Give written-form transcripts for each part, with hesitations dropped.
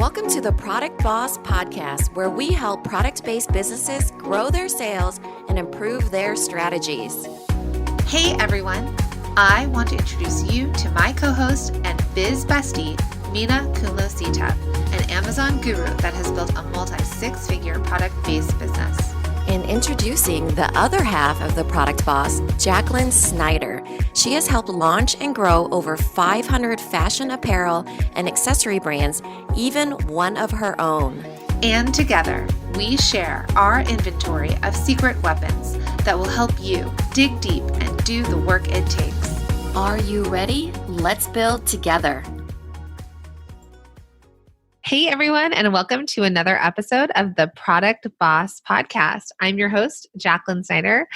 Welcome to the Product Boss Podcast, where we help product-based businesses grow their sales and improve their strategies. Hey everyone, I want to introduce you to my co-host and biz bestie, Minna an Amazon guru that has built a multi-six-figure product-based business. And introducing the other half of the Product Boss, Jacqueline Snyder. She has helped launch and grow over 500 fashion apparel and accessory brands, even one of her own. And together, we share our inventory of secret weapons that will help you dig deep and do the work it takes. Are you ready? Let's build together. Hey everyone, and welcome to another episode of the Product Boss Podcast. I'm your host, Jacqueline Snyder,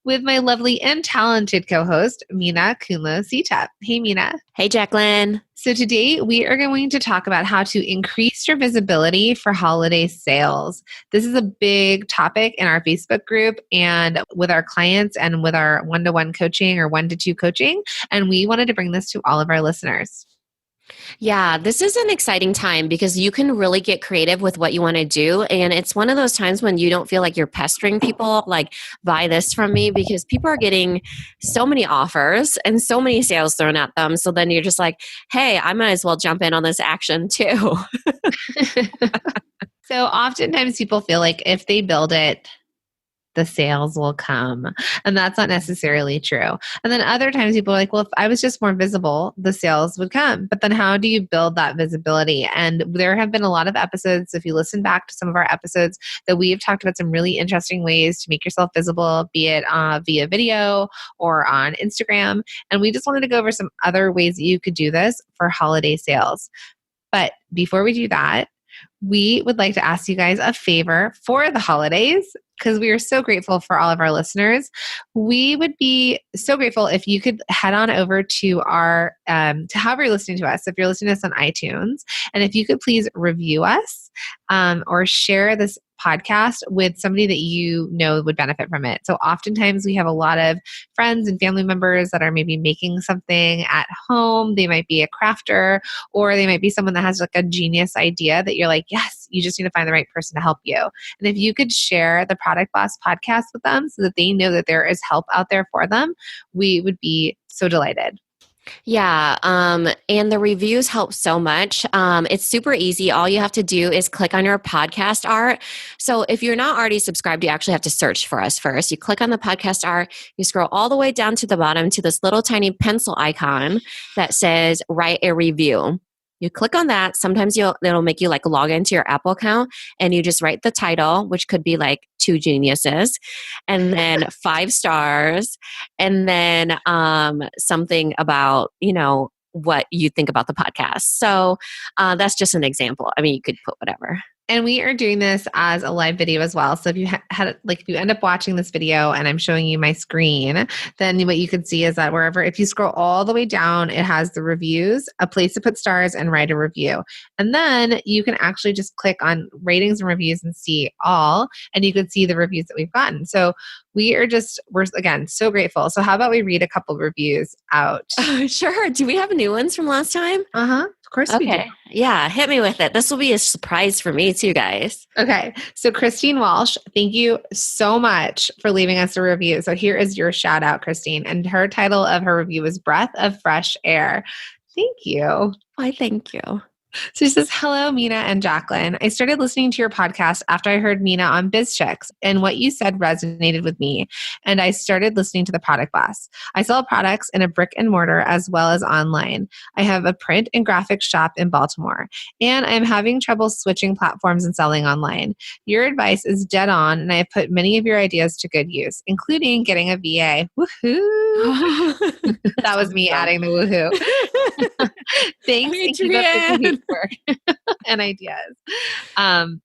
with my lovely and talented co-host, Minna. Hey Minna. Hey Jacqueline. So today we are going to talk about how to increase your visibility for holiday sales. This is a big topic in our Facebook group and with our clients and with our one-to-one coaching or one-to-two coaching. And we wanted to bring this to all of our listeners. Yeah, this is an exciting time because you can really get creative with what you want to do. And it's one of those times when you don't feel like you're pestering people, like, buy this from me, because people are getting so many offers and so many sales thrown at them. So then you're just like, hey, I might as well jump in on this action too. So oftentimes people feel like if they build it, the sales will come. And that's not necessarily true. And then other times people are like, well, if I was just more visible, the sales would come. But then how do you build that visibility? And there have been a lot of episodes, if you listen back to some of our episodes, that we have talked about some really interesting ways to make yourself visible, be it via video or on Instagram. And we just wanted to go over some other ways that you could do this for holiday sales. But before we do that, we would like to ask you guys a favor for the holidays, because we are so grateful for all of our listeners. We would be so grateful if you could head on over to our, to however you're listening to us, if you're listening to us on iTunes, and if you could please review us or share this podcast with somebody that you know would benefit from it. So oftentimes we have a lot of friends and family members that are maybe making something at home. They might be a crafter, or they might be someone that has like a genius idea that you're like, yes, you just need to find the right person to help you. And if you could share the Product Boss podcast with them so that they know that there is help out there for them, we would be so delighted. Yeah, and the reviews help so much. It's super easy. All you have to do is click on your podcast art. So if you're not already subscribed, you actually have to search for us first. You click on the podcast art, you scroll all the way down to the bottom to this little tiny pencil icon that says write a review. You click on that. Sometimes it'll make you like log into your Apple account, and you just write the title, which could be like Two Geniuses, and then 5 stars, and then something about, what you think about the podcast. So that's just an example. I mean, you could put whatever. And we are doing this as a live video as well. So if you if you end up watching this video and I'm showing you my screen, then what you can see is that if you scroll all the way down, it has the reviews, a place to put stars, and write a review. And then you can actually just click on ratings and reviews and see all, and you can see the reviews that we've gotten. So we're again so grateful. So how about we read a couple reviews out? Sure. Do we have new ones from last time? Of course we do. Yeah, hit me with it. This will be a surprise for me too, guys. Okay. So Christine Walsh, thank you so much for leaving us a review. So here is your shout out, Christine. And her title of her review is Breath of Fresh Air. Thank you. Why, thank you. So she says, hello, Minna and Jacqueline. I started listening to your podcast after I heard Minna on BizChicks, and what you said resonated with me, and I started listening to the Product Boss. I sell products in a brick and mortar as well as online. I have a print and graphics shop in Baltimore, and I'm having trouble switching platforms and selling online. Your advice is dead on, and I have put many of your ideas to good use, including getting a VA. Woohoo! That was me adding the woohoo. Thanks. Keep up the good work and ideas.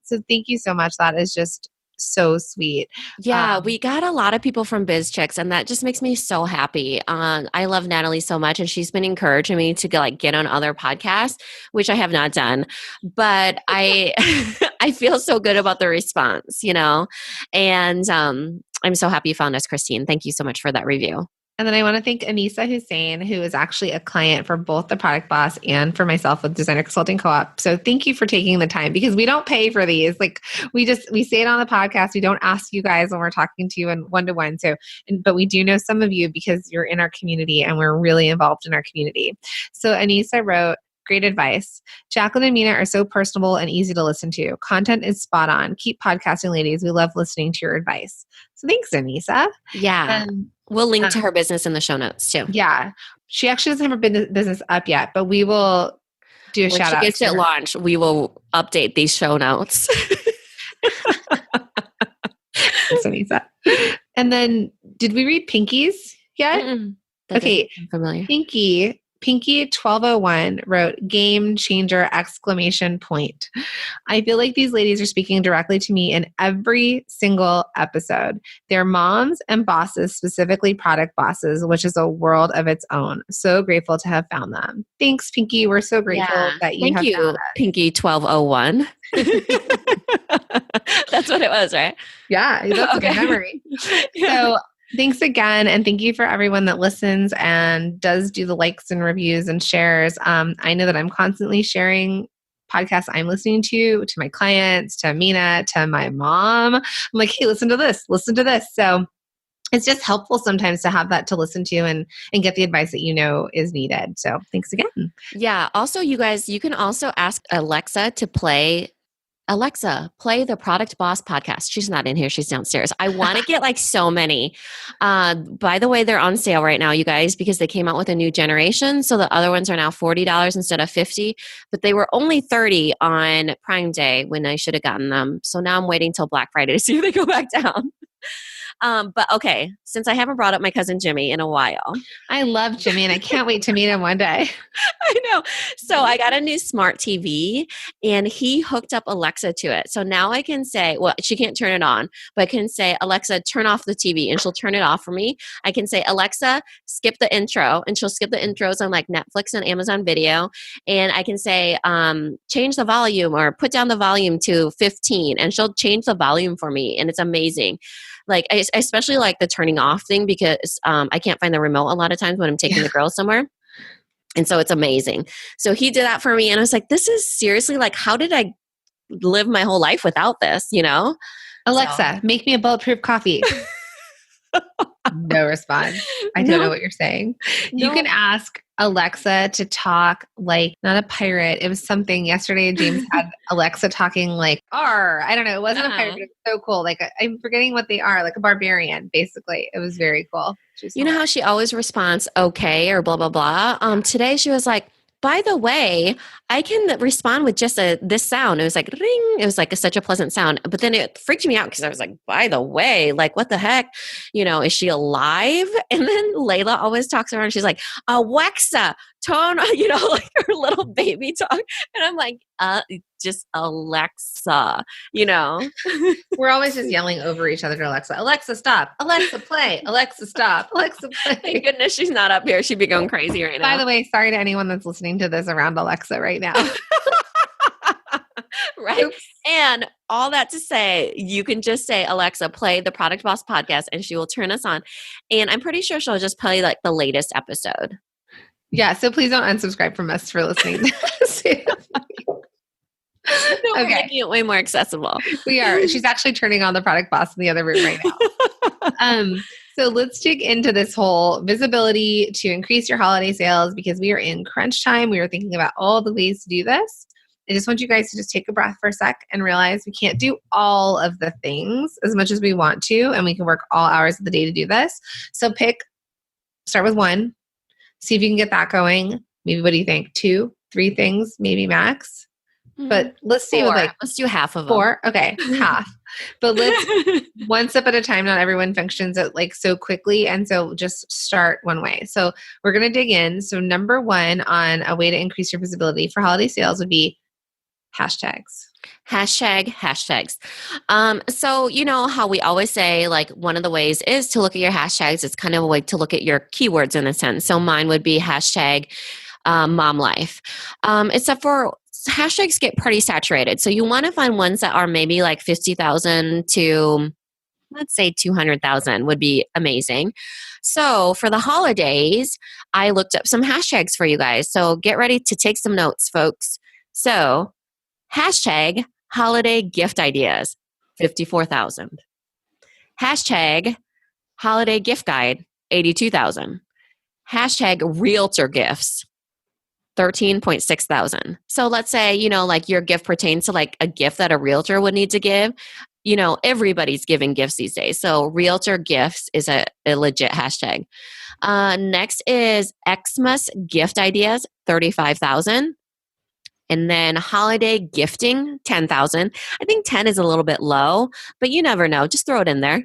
So thank you so much. That is just so sweet. Yeah, we got a lot of people from BizChicks, and that just makes me so happy. I love Natalie so much, and she's been encouraging me to get on other podcasts, which I have not done. But I feel so good about the response, and I'm so happy you found us, Christine. Thank you so much for that review. And then I want to thank Anissa Hussein, who is actually a client for both the Product Boss and for myself with Designer Consulting Co-op. So thank you for taking the time, because we don't pay for these. Like we say it on the podcast. We don't ask you guys when we're talking to you in one-to-one. But we do know some of you because you're in our community and we're really involved in our community. So Anissa wrote, great advice. Jacqueline and Minna are so personable and easy to listen to. Content is spot on. Keep podcasting, ladies. We love listening to your advice. So thanks, Anissa. Yeah. We'll link to her business in the show notes too. Yeah. She actually doesn't have her business up yet, but we will do a shout out. When she gets it launched, we will update these show notes. Thanks, Anissa. And then did we read Pinky's yet? Okay. Familiar. Pinky 1201 wrote game changer exclamation point. I feel like these ladies are speaking directly to me in every single episode. They're moms and bosses, specifically product bosses, which is a world of its own. So grateful to have found them. Thanks, Pinky. We're so grateful that you have found us. Pinky 1201. That's what it was, right? Yeah, that's a good memory. So thanks again. And thank you for everyone that listens and does do the likes and reviews and shares. I know that I'm constantly sharing podcasts I'm listening to my clients, to Minna, to my mom. I'm like, hey, listen to this. So it's just helpful sometimes to have that to listen to and get the advice that you know is needed. So thanks again. Yeah. Also, you guys, you can also ask Alexa to play the Product Boss podcast. She's not in here. She's downstairs. I want to get like so many. By the way, they're on sale right now, you guys, because they came out with a new generation. So the other ones are now $40 instead of $50, but they were only $30 on Prime Day when I should have gotten them. So now I'm waiting till Black Friday to see if they go back down. But okay, since I haven't brought up my cousin Jimmy in a while. I love Jimmy and I can't wait to meet him one day. I know. So I got a new smart TV and he hooked up Alexa to it. So now I can say, well, she can't turn it on, but I can say, Alexa, turn off the TV, and she'll turn it off for me. I can say, Alexa, skip the intro, and she'll skip the intros on like Netflix and Amazon Video. And I can say, change the volume or put down the volume to 15, and she'll change the volume for me. And it's amazing. Like, I especially like the turning off thing because I can't find the remote a lot of times when I'm taking the girls somewhere. And so it's amazing. So he did that for me. And I was like, this is seriously like, how did I live my whole life without this, you know? Alexa, make me a bulletproof coffee. No response. I don't know what you're saying. No. You can ask Alexa to talk like, not a pirate. It was something yesterday. James had Alexa talking like, I don't know. It wasn't a pirate, but it was so cool. Like, I'm forgetting what they are, like a barbarian, basically. It was very cool. You know how she always responds, okay, or blah, blah, blah. Today she was like, by the way, I can respond with just this sound. It was like ring. It was like such a pleasant sound. But then it freaked me out because I was like, by the way, like what the heck? You know, is she alive? And then Layla always talks around. She's like, Alexa, tone, you know, like her little baby talk. And I'm like, just Alexa, you know. We're always just yelling over each other to Alexa. Alexa, stop. Alexa, play. Alexa, stop. Alexa, play. Thank goodness she's not up here. She'd be going crazy right now. By the way, sorry to anyone that's listening to this around Alexa right now. Right. Oops. And all that to say, you can just say, Alexa, play the Product Boss podcast, and she will turn us on. And I'm pretty sure she'll just play like the latest episode. Yeah. So please don't unsubscribe from us for listening to this. No, we're making it way more accessible. We are. She's actually turning on the Product Boss in the other room right now. So let's dig into this whole visibility to increase your holiday sales, because we are in crunch time. We are thinking about all the ways to do this. I just want you guys to just take a breath for a sec and realize we can't do all of the things as much as we want to, and we can work all hours of the day to do this. So start with one, see if you can get that going. Maybe, what do you think? 2, 3 things, maybe max. But let's see. Let's do half of them. 4. Okay. Half. But let's one step at a time. Not everyone functions at like so quickly. And so just start one way. So we're going to dig in. So number 1 on a way to increase your visibility for holiday sales would be hashtags. Hashtags. So you know how we always say, like, one of the ways is to look at your hashtags. It's kind of a way to look at your keywords in a sense. So mine would be hashtag mom life. Except for hashtags get pretty saturated. So you want to find ones that are maybe like 50,000 to let's say 200,000 would be amazing. So for the holidays, I looked up some hashtags for you guys. So get ready to take some notes, folks. So hashtag holiday gift ideas, 54,000. Hashtag holiday gift guide, 82,000. Hashtag realtor gifts, 13.6 thousand. So let's say, like your gift pertains to like a gift that a realtor would need to give. Everybody's giving gifts these days. So realtor gifts is a legit hashtag. Next is Xmas gift ideas, 35,000. And then holiday gifting, 10,000. I think 10 is a little bit low, but you never know. Just throw it in there.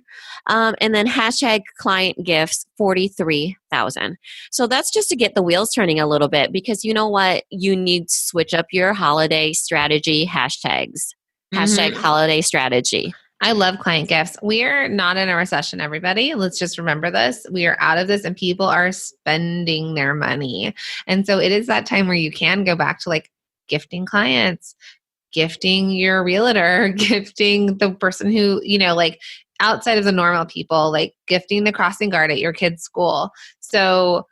And then hashtag client gifts, 43,000. So that's just to get the wheels turning a little bit, because you know what? You need to switch up your holiday strategy hashtags. Hashtag holiday strategy. I love client gifts. We are not in a recession, everybody. Let's just remember this. We are out of this and people are spending their money. And so it is that time where you can go back to like gifting clients, gifting your realtor, gifting the person who, like outside of the normal people, like gifting the crossing guard at your kid's school. So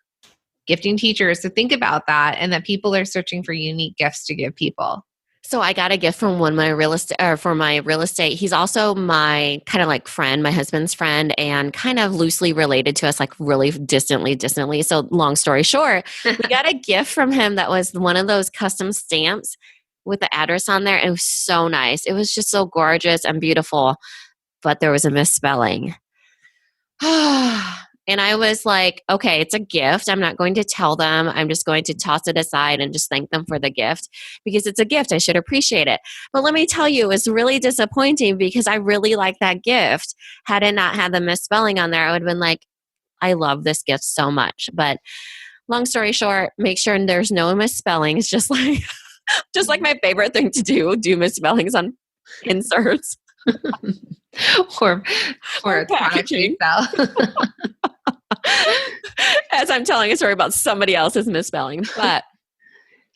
gifting teachers. So think about that, and that people are searching for unique gifts to give people. So I got a gift from one of my for my real estate. He's also my kind of like friend, my husband's friend, and kind of loosely related to us, like really distantly. So long story short, we got a gift from him that was one of those custom stamps with the address on there. It was so nice. It was just so gorgeous and beautiful, but there was a misspelling. And I was like, okay, it's a gift. I'm not going to tell them. I'm just going to toss it aside and just thank them for the gift, because it's a gift. I should appreciate it. But let me tell you, it was really disappointing because I really liked that gift. Had it not had the misspelling on there, I would have been like, I love this gift so much. But long story short, make sure there's no misspellings. Just like my favorite thing to do misspellings on inserts. or packaging. As I'm telling a story about somebody else's misspelling. But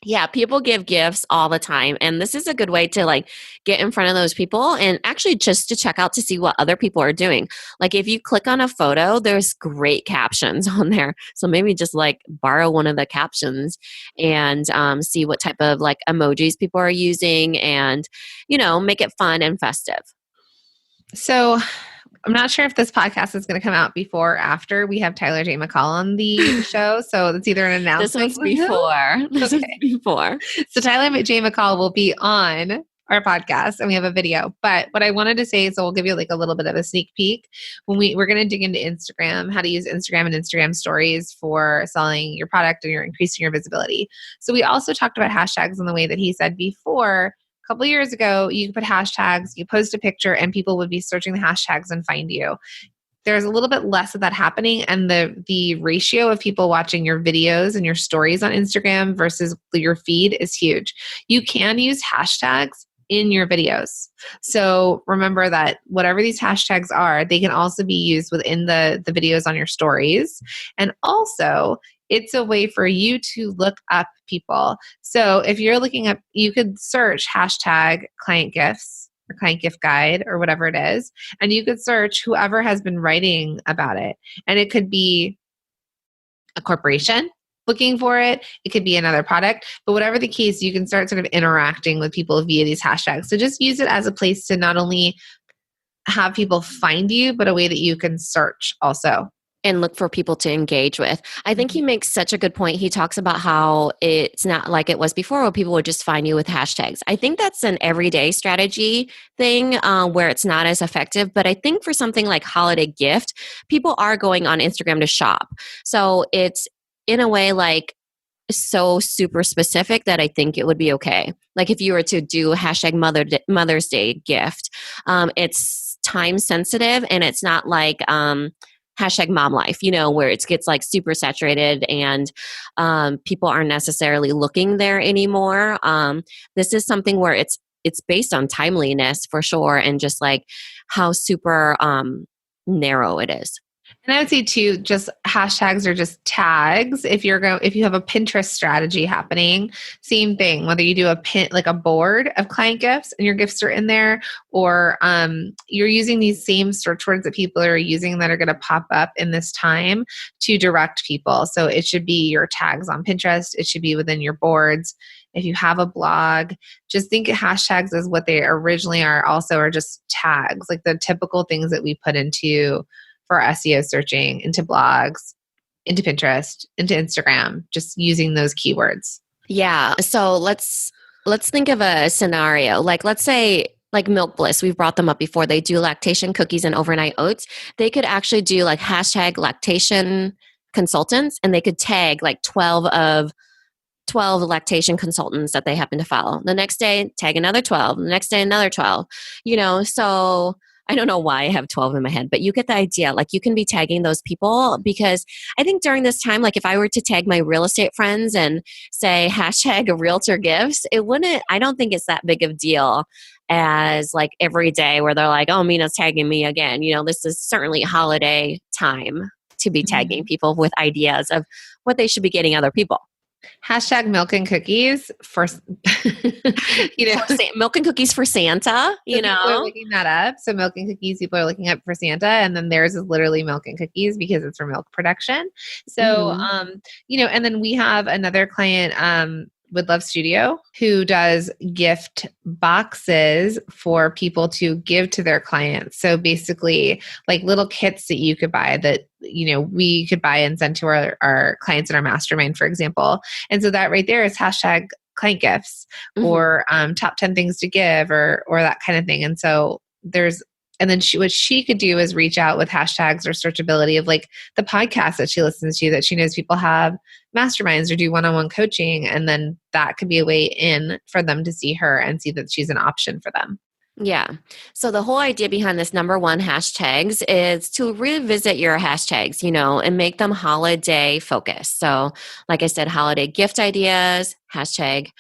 yeah, people give gifts all the time. And this is a good way to like get in front of those people and actually just to check out to see what other people are doing. Like if you click on a photo, there's great captions on there. So maybe just like borrow one of the captions and see what type of like emojis people are using and, make it fun and festive. So I'm not sure if this podcast is going to come out before or after we have Tyler J. McCall on the show. So it's either an announcement. This one's before. This is before. So Tyler J. McCall will be on our podcast and we have a video. But what I wanted to say is, so we'll give you like a little bit of a sneak peek when we're going to dig into Instagram, how to use Instagram and Instagram stories for selling your product and you're increasing your visibility. So we also talked about hashtags in the way that he said before. A couple of years ago, you could put hashtags, you post a picture, and people would be searching the hashtags and find you. There's a little bit less of that happening, and the ratio of people watching your videos and your stories on Instagram versus your feed is huge. You can use hashtags in your videos. So remember that whatever these hashtags are, they can also be used within the videos on your stories. And also, it's a way for you to look up people. So if you're looking up, you could search hashtag client gifts or client gift guide or whatever it is. And you could search whoever has been writing about it. And it could be a corporation looking for it. It could be another product. But whatever the case, you can start sort of interacting with people via these hashtags. So just use it as a place to not only have people find you, but a way that you can search also. And look for people to engage with. I think he makes such a good point. He talks about how it's not like it was before where people would just find you with hashtags. I think that's an everyday strategy thing where it's not as effective. But I think for something like holiday gift, people are going on Instagram to shop. So it's in a way like so super specific that I think it would be okay. Like if you were to do hashtag Mother's Day gift, it's time sensitive and it's not like hashtag mom life, where it gets like super saturated and people aren't necessarily looking there anymore. This is something where it's based on timeliness for sure and just like how super narrow it is. And I would say too, just hashtags are just tags. If you have a Pinterest strategy happening, same thing. Whether you do like a board of client gifts and your gifts are in there, or you're using these same search words that people are using that are going to pop up in this time to direct people. So it should be your tags on Pinterest. It should be within your boards. If you have a blog, just think of hashtags as what they originally are just tags, like the typical things that we put into for SEO searching, into blogs, into Pinterest, into Instagram, just using those keywords. Yeah. So let's think of a scenario. Like let's say like Milk Bliss, we've brought them up before. They do lactation cookies and overnight oats. They could actually do like hashtag lactation consultants, and they could tag like 12 lactation consultants that they happen to follow. The next day, tag another 12. The next day, another 12. So I don't know why I have 12 in my head, but you get the idea. Like you can be tagging those people, because I think during this time, like if I were to tag my real estate friends and say hashtag realtor gifts, I don't think it's that big of a deal as like every day where they're like, oh, Minna's tagging me again. This is certainly holiday time to be tagging people with ideas of what they should be getting other people. Hashtag milk and cookies for, milk and cookies for Santa, People are looking that up. So milk and cookies, people are looking up for Santa, and then theirs is literally milk and cookies because it's for milk production. So, and then we have another client, with Love Studio, who does gift boxes for people to give to their clients. So basically like little kits that you could buy that, we could buy and send to our clients in our mastermind, for example. And so that right there is hashtag client gifts or top 10 things to give or that kind of thing. And so what she could do is reach out with hashtags or searchability of like the podcast that she listens to, that she knows people have masterminds or do one-on-one coaching. And then that could be a way in for them to see her and see that she's an option for them. Yeah. So the whole idea behind this number one hashtags is to revisit your hashtags, and make them holiday focused. So like I said, holiday gift ideas, hashtag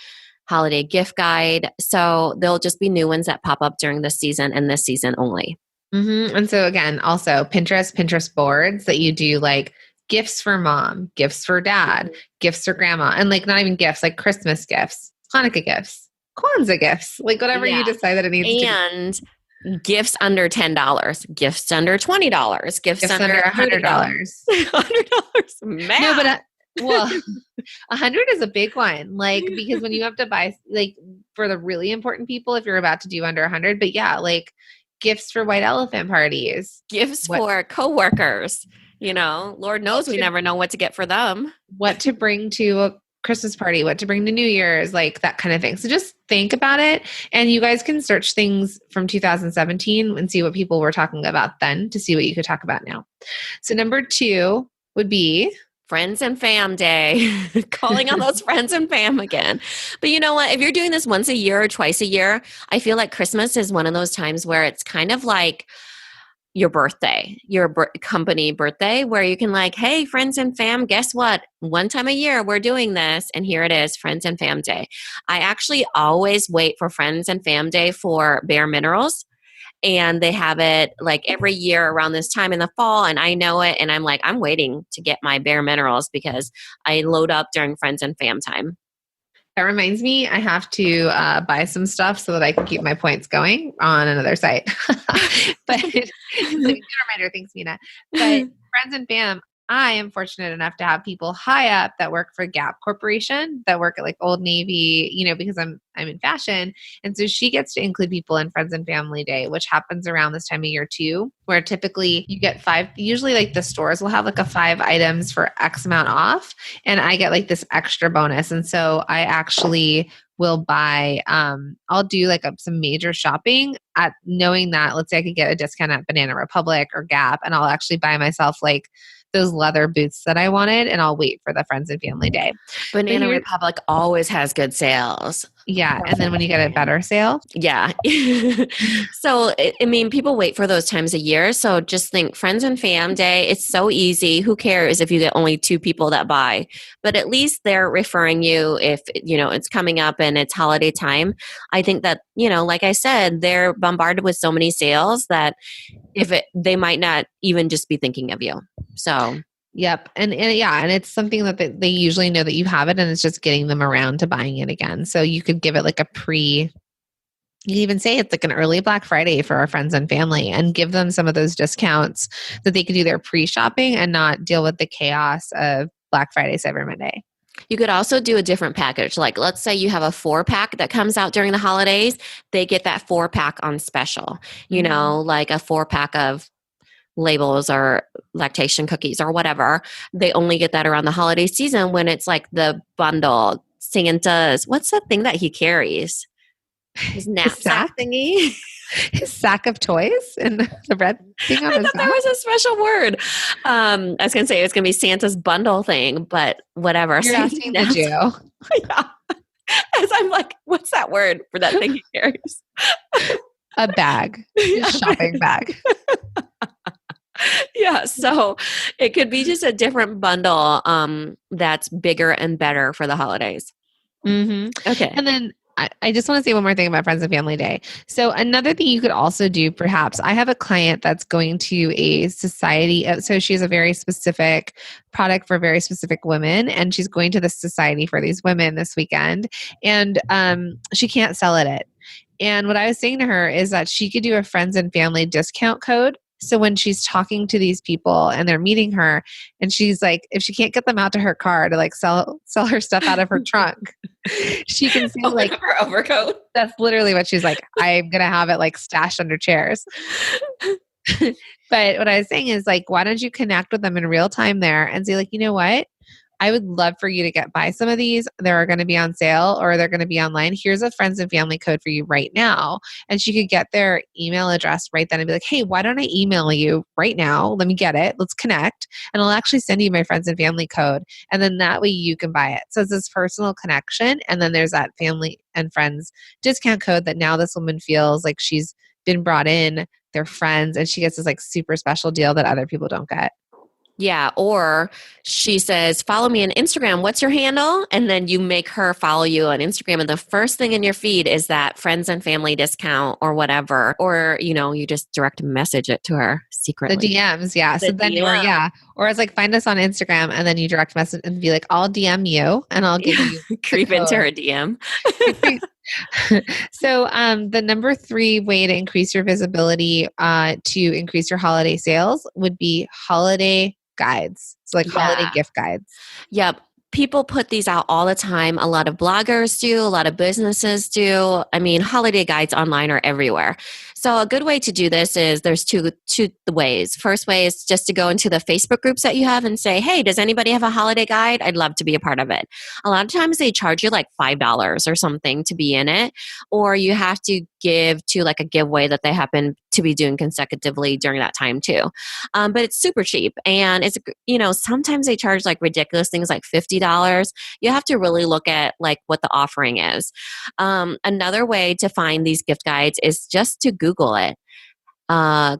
holiday gift guide. So there'll just be new ones that pop up during this season and this season only. And so again, also Pinterest boards that you do like gifts for mom, gifts for dad, gifts for grandma, and like not even gifts, like Christmas gifts, Hanukkah gifts, Kwanzaa gifts, like whatever you decide that it needs to be. And gifts under $10, gifts under $20, gifts under $100. $100. Man. No, but well, 100 is a big one. Like, because when you have to buy, like for the really important people, if you're about to do under 100, but yeah, like gifts for white elephant parties, gifts for coworkers, Lord knows we never know what to get for them, what to bring to a Christmas party, what to bring to New Year's, like that kind of thing. So just think about it. And you guys can search things from 2017 and see what people were talking about then to see what you could talk about now. So number 2 would be Friends and Fam Day, calling on those friends and fam again. But you know what? If you're doing this once a year or twice a year, I feel like Christmas is one of those times where it's kind of like your birthday, your company birthday, where you can like, hey, friends and fam, guess what? One time a year, we're doing this. And here it is, Friends and Fam Day. I actually always wait for Friends and Fam Day for Bare Minerals. And they have it like every year around this time in the fall. And I know it. And I'm like, I'm waiting to get my Bare Minerals because I load up during Friends and Fam time. That reminds me, I have to buy some stuff so that I can keep my points going on another site. But it's a good reminder. Thanks, Minna. But Friends and Fam, I am fortunate enough to have people high up that work for Gap Corporation, that work at like Old Navy, because I'm in fashion. And so she gets to include people in Friends and Family Day, which happens around this time of year too, where typically you get 5, usually like the stores will have like a 5 items for X amount off. And I get like this extra bonus. And so I actually will buy, I'll do like some major shopping at knowing that, let's say I could get a discount at Banana Republic or Gap, and I'll actually buy myself like those leather boots that I wanted, and I'll wait for the Friends and Family Day. Banana Republic always has good sales. Yeah. And then when you get a better sale. Yeah. So, I mean, people wait for those times a year. So just think Friends and Fam Day. It's so easy. Who cares if you get only 2 people that buy? But at least they're referring you if, it's coming up and it's holiday time. I think that, like I said, they're bombarded with so many sales that they might not even just be thinking of you. So Yep. And yeah, and it's something that they usually know that you have it, and it's just getting them around to buying it again. So you could give it like you can even say it's like an early Black Friday for our friends and family and give them some of those discounts that they could do their pre-shopping and not deal with the chaos of Black Friday, Cyber Monday. you could also do a different package. Like, let's say you have a 4-pack that comes out during the holidays. They get that 4-pack on special, like a 4-pack of labels or lactation cookies or whatever. They only get that around the holiday season when it's like the bundle. Santa's, what's the thing that he carries? His His knapsack sack, thingy. his sack of toys, and the red thing on I his thought back. that was a special word. I was going to say it was going to be Santa's bundle thing, but whatever. You're asking the Jew. Yeah. As I'm like, what's that word for that thing he carries? A bag, his shopping bag. Yeah, so it could be just a different bundle that's bigger and better for the holidays. Mm-hmm. Okay. And then I just want to say one more thing about Friends and Family Day. So another thing you could also do, perhaps, I have a client that's going to a society. So she has a very specific product for very specific women, and she's going to the society for these women this weekend, and she can't sell it. And what I was saying to her is that she could do a Friends and Family discount code. So when she's talking to these people and they're meeting her, and she's like, if she can't get them out to her car to like sell her stuff out of her trunk, she can say like her overcoat. That's literally what she's like. I'm gonna have it like stashed under chairs. But what I was saying is like, why don't you connect with them in real time there and say like, you know what? I would love for you to buy some of these. They're going to be on sale or they're going to be online. Here's a friends and family code for you right now. And she could get their email address right then and be like, hey, why don't I email you right now? Let me get it. Let's connect. And I'll actually send you my friends and family code. And then that way you can buy it. So it's this personal connection. And then there's that family and friends discount code that now this woman feels like she's been brought in, they're friends, and she gets this like super special deal that other people don't get. Yeah. Or she says, follow me on Instagram. What's your handle? And then you make her follow you on Instagram. And the first thing in your feed is that friends and family discount or whatever. Or, you just direct message it to her secretly. The DMs. Yeah. So then or it's like, find us on Instagram and then you direct message and be like, I'll DM you and I'll give you creep into her DM. So the number 3 way to increase your visibility to increase your holiday sales would be holiday guides. So like holiday gift guides. Yep. People put these out all the time. A lot of bloggers do, a lot of businesses do. I mean, holiday guides online are everywhere. So a good way to do this is there's two ways. First way is just to go into the Facebook groups that you have and say, hey, does anybody have a holiday guide? I'd love to be a part of it. A lot of times they charge you like $5 or something to be in it, or you have to give to like a giveaway that they happen to be doing consecutively during that time too. But it's super cheap, and it's, sometimes they charge like ridiculous things like $50. You have to really look at like what the offering is. Another way to find these gift guides is just to Google it.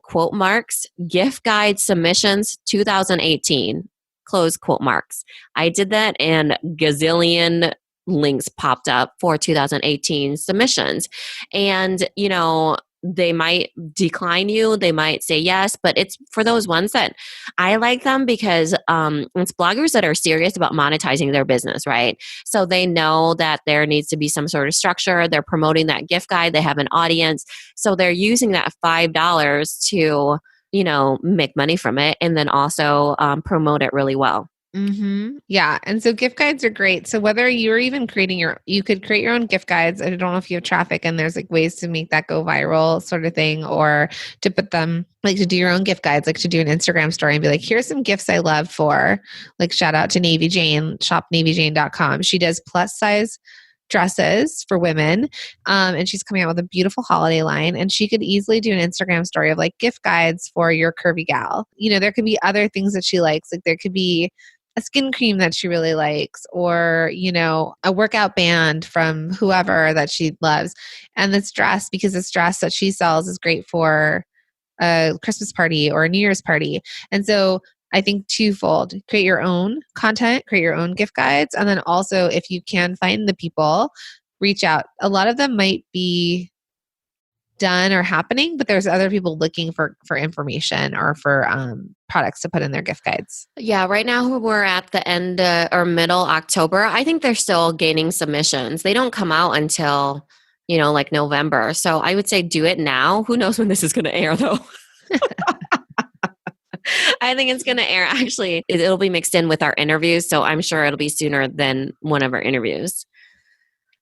Quote marks, gift guide submissions 2018, close quote marks. I did that and gazillion links popped up for 2018 submissions. And, they might decline you. They might say yes, but it's for those ones that I like them because it's bloggers that are serious about monetizing their business, right? So they know that there needs to be some sort of structure. They're promoting that gift guide. They have an audience. So they're using that $5 to, make money from it and then also promote it really well. Mm-hmm. Yeah. And so gift guides are great. So whether you're even you could create your own gift guides. I don't know if you have traffic and there's like ways to make that go viral sort of thing, or to put them like to do your own gift guides, like to do an Instagram story and be like, here's some gifts I love for, like, shout out to Navy Jane, shopnavyjane.com. She does plus size dresses for women. And she's coming out with a beautiful holiday line, and she could easily do an Instagram story of like gift guides for your curvy gal. There could be other things that she likes. Like there could be a skin cream that she really likes, or, a workout band from whoever that she loves. And this dress that she sells is great for a Christmas party or a New Year's party. And so I think twofold: create your own content, create your own gift guides. And then also, if you can find the people, reach out. A lot of them might be done or happening, but there's other people looking for information or for products to put in their gift guides. Yeah, right now we're at the end or middle October. I think they're still gaining submissions. They don't come out until, like November. So I would say do it now. Who knows when this is going to air though? I think it's going to air. Actually, it'll be mixed in with our interviews. So I'm sure it'll be sooner than one of our interviews.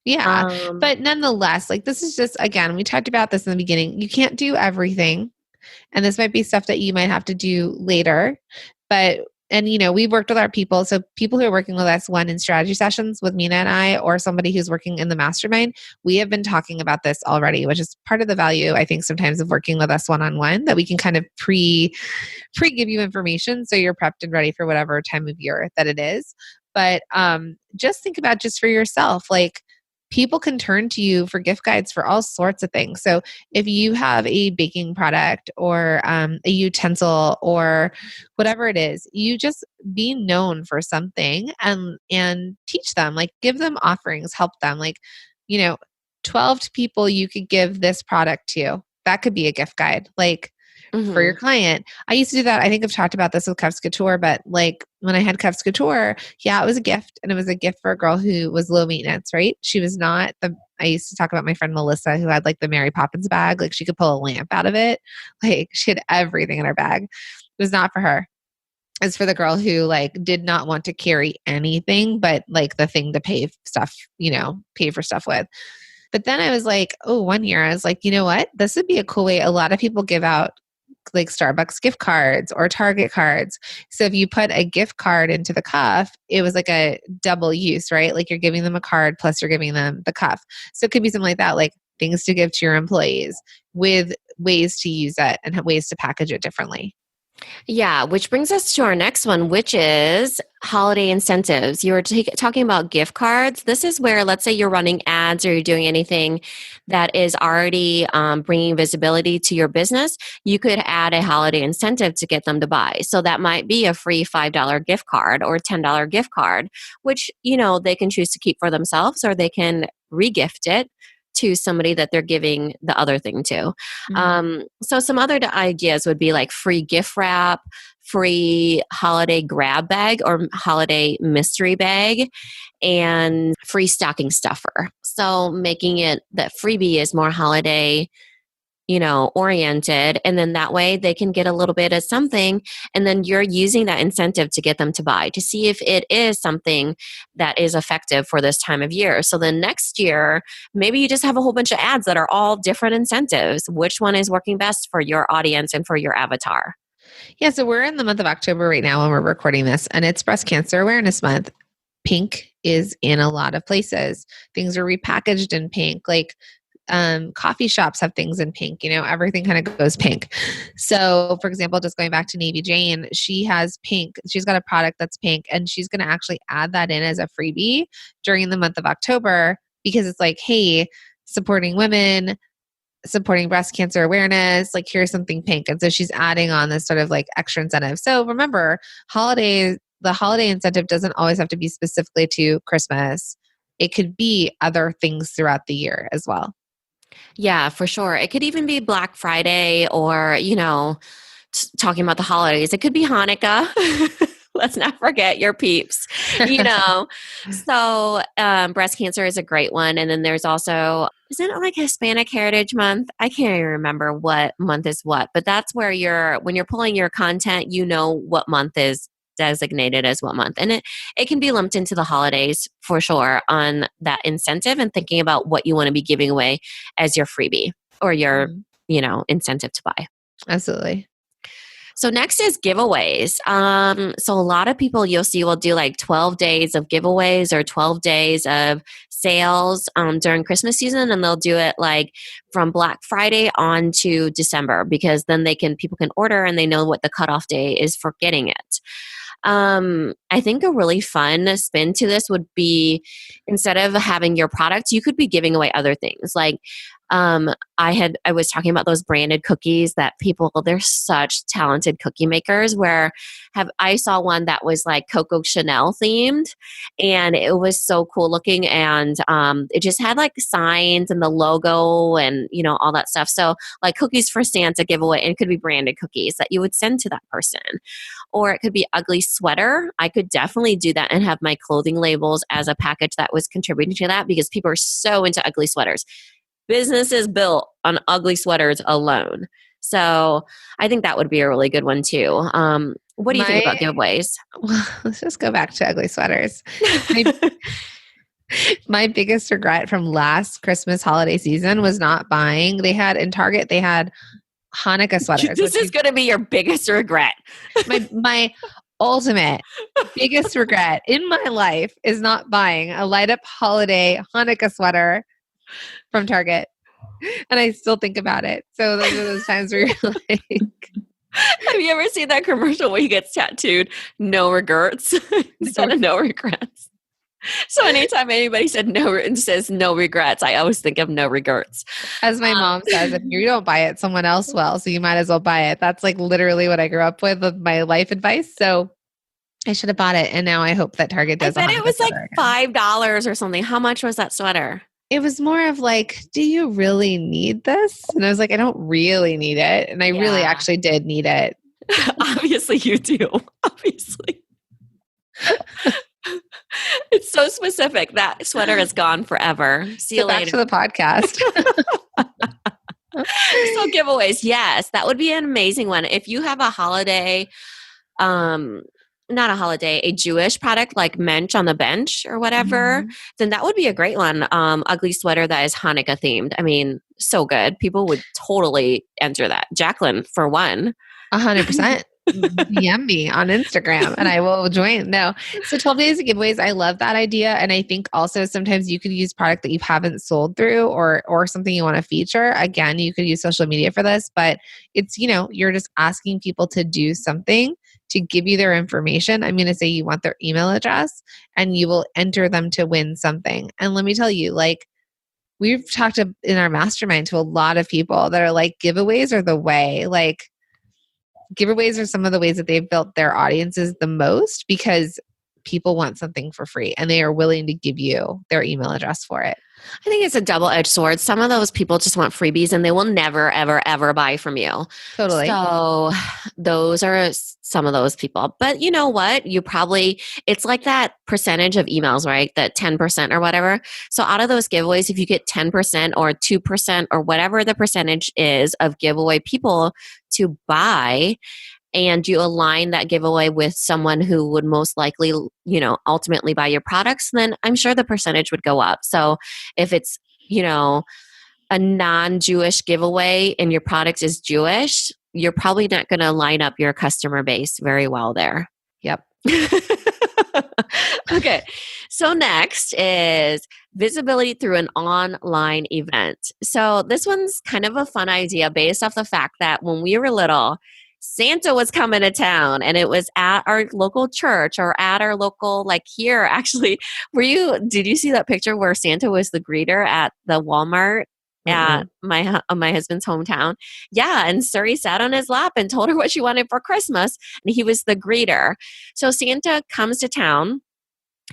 Yeah. But nonetheless, like this is just, again, we talked about this in the beginning. You can't do everything. And this might be stuff that you might have to do later. But, and we've worked with our people. So people who are working with us, one in strategy sessions with Minna and I, or somebody who's working in the mastermind, we have been talking about this already, which is part of the value, I think, sometimes of working with us one-on-one, that we can kind of pre give you information so you're prepped and ready for whatever time of year that it is. But just think about just for yourself, like, people can turn to you for gift guides for all sorts of things. So if you have a baking product or a utensil or whatever it is, you just be known for something and teach them, like give them offerings, help them. Like, 12 people you could give this product to. That could be a gift guide. Like, for your client. I used to do that. I think I've talked about this with Cuffs Couture, but like when I had Cuffs Couture, yeah, it was a gift, and it was a gift for a girl who was low maintenance, right? She was not I used to talk about my friend Melissa, who had like the Mary Poppins bag. Like she could pull a lamp out of it. Like she had everything in her bag. It was not for her. It's for the girl who like did not want to carry anything but like the thing to pay for stuff with. But then I was like, oh, one year I was like, you know what? This would be a cool way. A lot of people give out like Starbucks gift cards or Target cards. So if you put a gift card into the cuff, it was like a double use, right? Like you're giving them a card plus you're giving them the cuff. So it could be something like that, like things to give to your employees with ways to use it and ways to package it differently. Yeah, which brings us to our next one, which is holiday incentives. You were talking about gift cards. This is where, let's say you're running ads or you're doing anything that is already bringing visibility to your business. You could add a holiday incentive to get them to buy. So that might be a free $5 gift card or $10 gift card, which, they can choose to keep for themselves, or they can regift it to somebody that they're giving the other thing to. So some other ideas would be like free gift wrap, free holiday grab bag or holiday mystery bag, and free stocking stuffer. So making it that freebie is more holiday oriented. And then that way they can get a little bit of something. And then you're using that incentive to get them to buy, to see if it is something that is effective for this time of year. So then next year, maybe you just have a whole bunch of ads that are all different incentives. Which one is working best for your audience and for your avatar? Yeah. So we're in the month of October right now when we're recording this, and it's Breast Cancer Awareness Month. Pink is in a lot of places. Things are repackaged in pink. Like, coffee shops have things in pink, everything kind of goes pink. So for example, just going back to Navy Jane, she has pink. She's got a product that's pink, and she's going to actually add that in as a freebie during the month of October, because it's like, hey, supporting women, supporting breast cancer awareness, like here's something pink. And so she's adding on this sort of like extra incentive. So remember, the holiday incentive doesn't always have to be specifically to Christmas. It could be other things throughout the year as well. Yeah, for sure. It could even be Black Friday or, talking about the holidays. It could be Hanukkah. Let's not forget your peeps, So breast cancer is a great one. And then there's also, isn't it like Hispanic Heritage Month? I can't even remember what month is what, but that's where when you're pulling your content, what month is designated as what month. And it can be lumped into the holidays for sure on that incentive, and thinking about what you want to be giving away as your freebie or your, incentive to buy. Absolutely. So next is giveaways. So a lot of people you'll see will do like 12 days of giveaways or 12 days of sales during Christmas season, and they'll do it like from Black Friday on to December, because then people can order and they know what the cutoff day is for getting it. I think a really fun spin to this would be, instead of having your products, you could be giving away other things. Like I was talking about those branded cookies that people, they're such talented cookie makers, where I saw one that was like Coco Chanel themed, and it was so cool looking, and it just had like signs and the logo and, you know, all that stuff. So like cookies for Santa giveaway, and it could be branded cookies that you would send to that person. Or it could be ugly sweater. I could definitely do that and have my clothing labels as a package that was contributing to that, because people are so into ugly sweaters. Business is built on ugly sweaters alone. So I think that would be a really good one too. What do you think about giveaways? Well, let's just go back to ugly sweaters. My biggest regret from last Christmas holiday season was not buying. They had in Target, they had Hanukkah sweaters. This is going to be your biggest regret. My ultimate biggest regret in my life is not buying a light up holiday Hanukkah sweater from Target. And I still think about it. So those are those times where you're like, have you ever seen that commercial where he gets tattooed no regrets instead of no regrets? So anytime anybody says no regrets, I always think of no regrets. As my mom says, if you don't buy it, someone else will. So you might as well buy it. That's like literally what I grew up with my life advice. So I should have bought it. And now I hope that Target does. I bet it was like $5 or something. How much was that sweater? It was more of like, do you really need this? And I was like, I don't really need it. And I really actually did need it. Obviously you do. Obviously. It's so specific. That sweater is gone forever. See you later. Back to the podcast. So giveaways. Yes, that would be an amazing one. If you have a holiday, not a holiday, a Jewish product like Mensch on the Bench or whatever, then that would be a great one. Ugly sweater that is Hanukkah themed. I mean, so good. People would totally enter that. Jacqueline, for one. 100%. DM me on Instagram and I will join. No. So 12 days of giveaways. I love that idea. And I think also sometimes you could use product that you haven't sold through or something you want to feature. Again, you could use social media for this, but it's, you know, you're just asking people to do something to give you their information. I'm going to say you want their email address and you will enter them to win something. And let me tell you, like, we've talked in our mastermind to a lot of people that are like, giveaways are the way. Like, giveaways are some of the ways that they've built their audiences the most, because people want something for free and they are willing to give you their email address for it. I think it's a double-edged sword. Some of those people just want freebies and they will never, ever, ever buy from you. Totally. So those are some of those people. But you know what? It's like that percentage of emails, right? That 10% or whatever. So out of those giveaways, if you get 10% or 2% or whatever the percentage is of giveaway people to buy, and you align that giveaway with someone who would most likely, you know, ultimately buy your products, then I'm sure the percentage would go up. So if it's, you know, a non-Jewish giveaway and your product is Jewish, you're probably not going to line up your customer base very well there. Yep. Okay. So next is visibility through an online event. So this one's kind of a fun idea based off the fact that when we were little, Santa was coming to town and it was at our local church or at our local, like here, actually. Did you see that picture where Santa was the greeter at the Walmart at my husband's hometown? Yeah. And Suri sat on his lap and told her what she wanted for Christmas. And he was the greeter. So Santa comes to town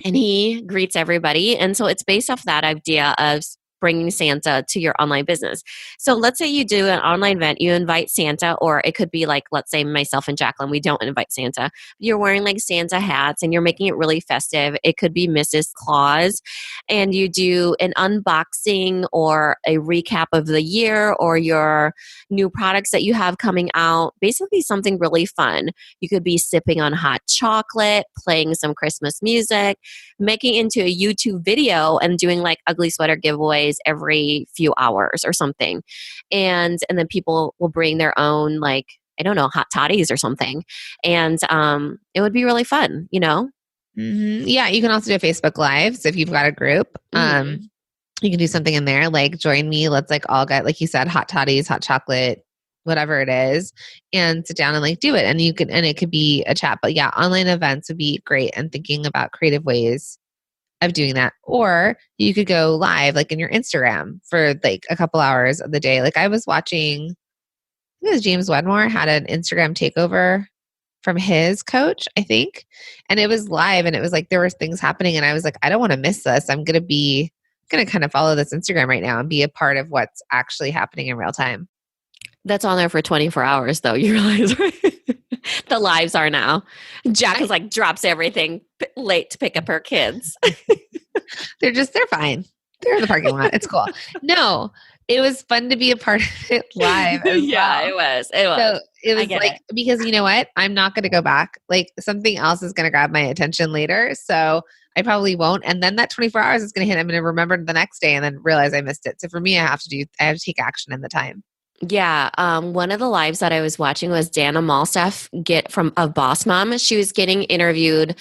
and he greets everybody. And so it's based off that idea of bringing Santa to your online business. So let's say you do an online event, you invite Santa, or it could be like, let's say myself and Jacqueline, we don't invite Santa. You're wearing like Santa hats and you're making it really festive. It could be Mrs. Claus, and you do an unboxing or a recap of the year or your new products that you have coming out. Basically something really fun. You could be sipping on hot chocolate, playing some Christmas music, making it into a YouTube video and doing like ugly sweater giveaways every few hours or something. And then people will bring their own, like, I don't know, hot toddies or something. And it would be really fun, you know? Mm-hmm. Yeah. You can also do Facebook Live. So if you've got a group, you can do something in there, like join me. Let's like all get, like you said, hot toddies, hot chocolate, whatever it is, and sit down and like do it. And it could be a chat, but yeah, online events would be great. And thinking about creative ways of doing that. Or you could go live like in your Instagram for like a couple hours of the day. Like I was watching, I think it was James Wedmore had an Instagram takeover from his coach, I think. And it was live and it was like there were things happening and I was like, I don't want to miss this. I'm gonna kind of follow this Instagram right now and be a part of what's actually happening in real time. That's on there for 24 hours, though. You realize, right? The lives are now. Jack is like drops everything late to pick up her kids. They're fine. They're in the parking lot. It's cool. No, it was fun to be a part of it live. Yeah, it was. It was. So it was like, because you know what? I'm not going to go back. Like something else is going to grab my attention later. So I probably won't. And then that 24 hours is going to hit. I'm going to remember the next day and then realize I missed it. So for me, I have to take action in the time. Yeah. One of the lives that I was watching was Dana Malstaff of Boss Mom. She was getting interviewed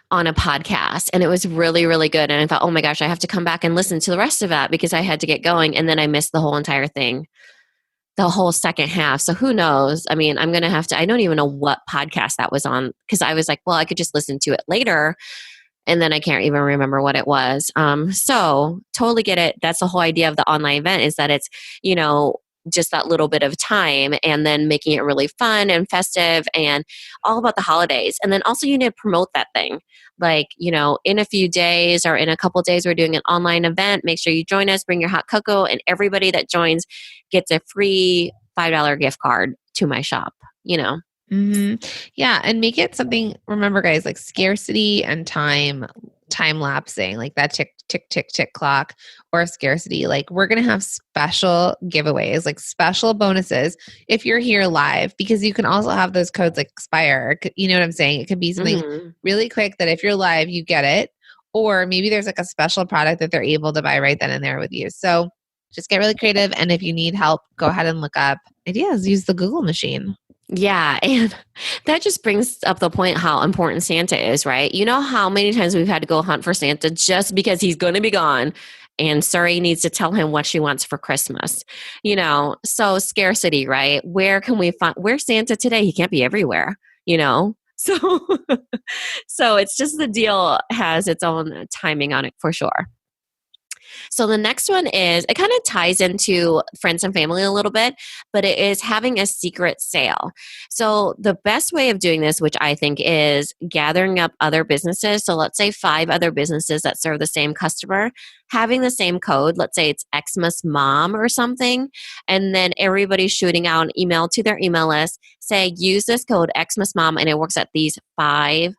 on a podcast and it was really, really good. And I thought, oh my gosh, I have to come back and listen to the rest of that because I had to get going. And then I missed the whole entire thing, the whole second half. So who knows? I mean, I'm going to have to, I don't even know what podcast that was on because I was like, well, I could just listen to it later. And then I can't even remember what it was. So totally get it. That's the whole idea of the online event is that it's, just that little bit of time and then making it really fun and festive and all about the holidays. And then also you need to promote that thing. Like, in a few days or in a couple of days, we're doing an online event. Make sure you join us, bring your hot cocoa, and everybody that joins gets a free $5 gift card to my shop, Mm-hmm. Yeah. And make it something, remember guys, like scarcity and time lapsing, like that tick, tick, tick, tick clock or scarcity. Like we're going to have special giveaways, like special bonuses if you're here live, because you can also have those codes like expire. You know what I'm saying? It could be something really quick that if you're live, you get it. Or maybe there's like a special product that they're able to buy right then and there with you. So just get really creative. And if you need help, go ahead and look up ideas. Use the Google machine. Yeah. And that just brings up the point how important Santa is, right? You know how many times we've had to go hunt for Santa just because he's going to be gone and Surrey needs to tell him what she wants for Christmas, so scarcity, right? Where's Santa today? He can't be everywhere, So, so it's just the deal has its own timing on it for sure. So the next one is, it kind of ties into friends and family a little bit, but it is having a secret sale. So the best way of doing this, which I think is gathering up other businesses. So let's say 5 other businesses that serve the same customer, having the same code. Let's say it's Xmas Mom or something. And then everybody's shooting out an email to their email list, say, use this code Xmas Mom. And it works at these 5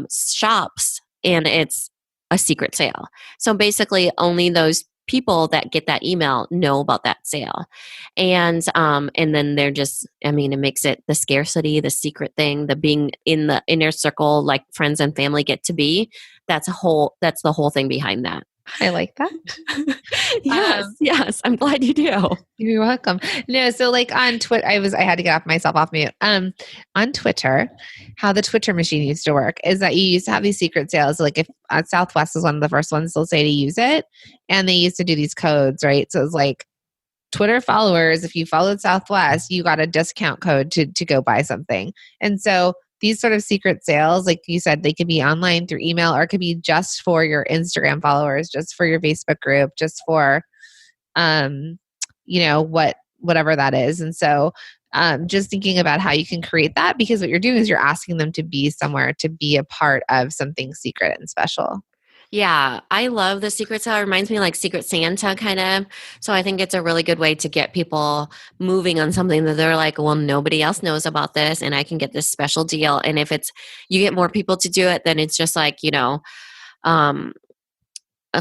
shops and it's a secret sale. So basically only those people that get that email know about that sale. And then they're just, it makes it the scarcity, the secret thing, the being in the inner circle, like friends and family get to be. That's the whole thing behind that. I like that. Yes. I'm glad you do. You're welcome. No, so like on Twitter, I had to get myself off mute. On Twitter, how the Twitter machine used to work is that you used to have these secret sales. Like if Southwest was one of the first ones, they'll say to use it. And they used to do these codes, right? So it's like Twitter followers, if you followed Southwest, you got a discount code to go buy something. And so these sort of secret sales, like you said, they could be online through email or it could be just for your Instagram followers, just for your Facebook group, just for, whatever that is. And so just thinking about how you can create that, because what you're doing is you're asking them to be somewhere, to be a part of something secret and special. Yeah, I love the secret sale. It reminds me like Secret Santa kind of. So I think it's a really good way to get people moving on something that they're like, well, nobody else knows about this and I can get this special deal. And if you get more people to do it, then it's just like,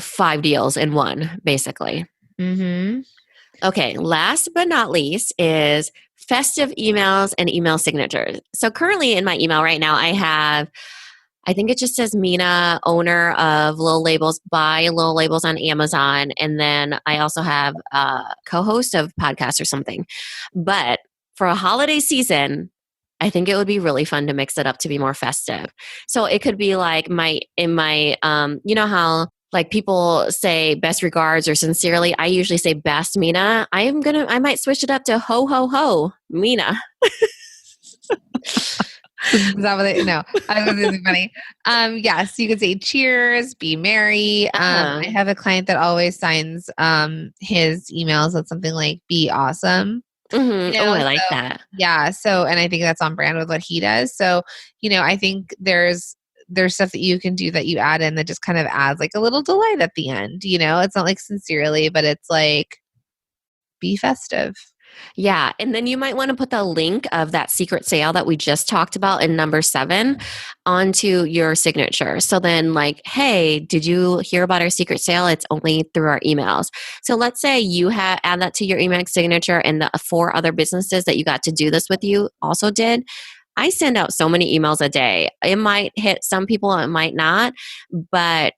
5 deals in one, basically. Mm-hmm. Okay, last but not least is festive emails and email signatures. So currently in my email right now, I think it just says Minna, owner of Little Labels, buy Little Labels on Amazon. And then I also have a co-host of podcasts or something. But for a holiday season, I think it would be really fun to mix it up to be more festive. So it could be like you know how like people say best regards or sincerely, I usually say best Minna. I might switch it up to ho, ho, ho, Minna. Is that what they, no, I was going to funny. Yes, you could say cheers, be merry. I have a client that always signs his emails with something like be awesome. Oh, I like that. Yeah. So, and I think that's on brand with what he does. So, I think there's stuff that you can do that you add in that just kind of adds like a little delight at the end. It's not like sincerely, but it's like be festive. Yeah. And then you might want to put the link of that secret sale that we just talked about in number 7 onto your signature. So then, like, hey, did you hear about our secret sale? It's only through our emails. So let's say you add that to your email signature and the 4 other businesses that you got to do this with you also did. I send out so many emails a day. It might hit some people, it might not, but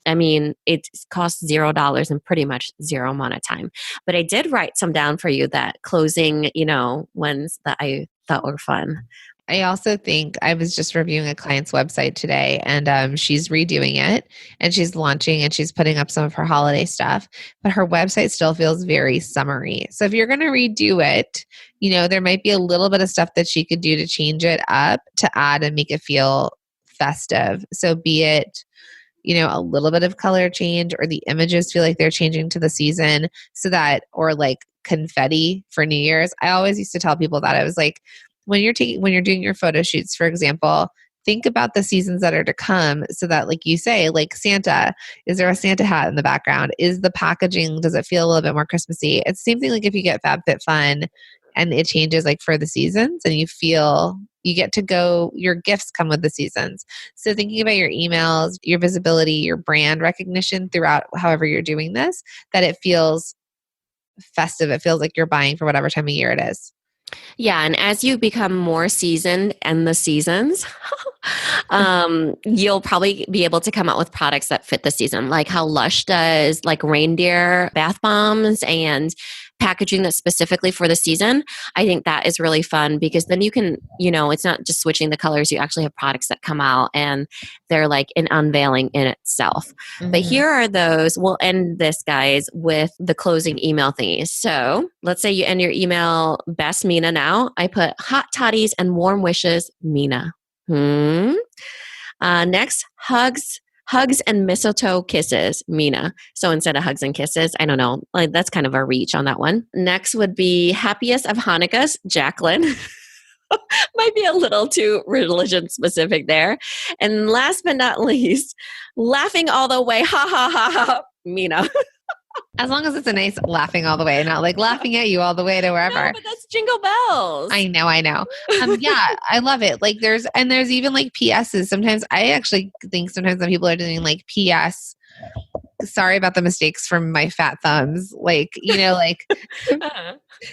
I mean, it costs $0 and pretty much 0 amount of time. But I did write some down for you that closing, ones that I thought were fun. I also think I was just reviewing a client's website today, and she's redoing it and she's launching and she's putting up some of her holiday stuff, but her website still feels very summery. So if you're going to redo it, there might be a little bit of stuff that she could do to change it up to add and make it feel festive. So be it, a little bit of color change, or the images feel like they're changing to the season, so that, or like confetti for New Year's. I always used to tell people that I was like, when you're doing your photo shoots, for example, think about the seasons that are to come, so that, like you say, like Santa, is there a Santa hat in the background? Is the packaging, does it feel a little bit more Christmassy? It's the same thing like if you get FabFitFun and it changes like for the seasons, and you get to go, your gifts come with the seasons. So thinking about your emails, your visibility, your brand recognition throughout however you're doing this, that it feels festive. It feels like you're buying for whatever time of year it is. Yeah, and as you become more seasoned in the seasons, you'll probably be able to come out with products that fit the season, like how Lush does like reindeer bath bombs and packaging that's specifically for the season. I think that is really fun because then you can, it's not just switching the colors. You actually have products that come out and they're like an unveiling in itself. Mm-hmm. But here are those. We'll end this, guys, with the closing email thingies. So let's say you end your email, best Minna now. I put hot toddies and warm wishes, Minna. Next, hugs and mistletoe kisses, Minna. So instead of hugs and kisses, I don't know, like that's kind of a reach on that one. Next would be happiest of Hanukkahs, Jacqueline. Might be a little too religion specific there. And last but not least, laughing all the way, ha ha ha ha, Minna. As long as it's a nice laughing all the way, not like laughing at you all the way to wherever. No, but that's Jingle Bells. I know. Yeah, I love it. Like there's even like PSs. Sometimes I actually think sometimes when people are doing like PS, sorry about the mistakes from my fat thumbs. Like, like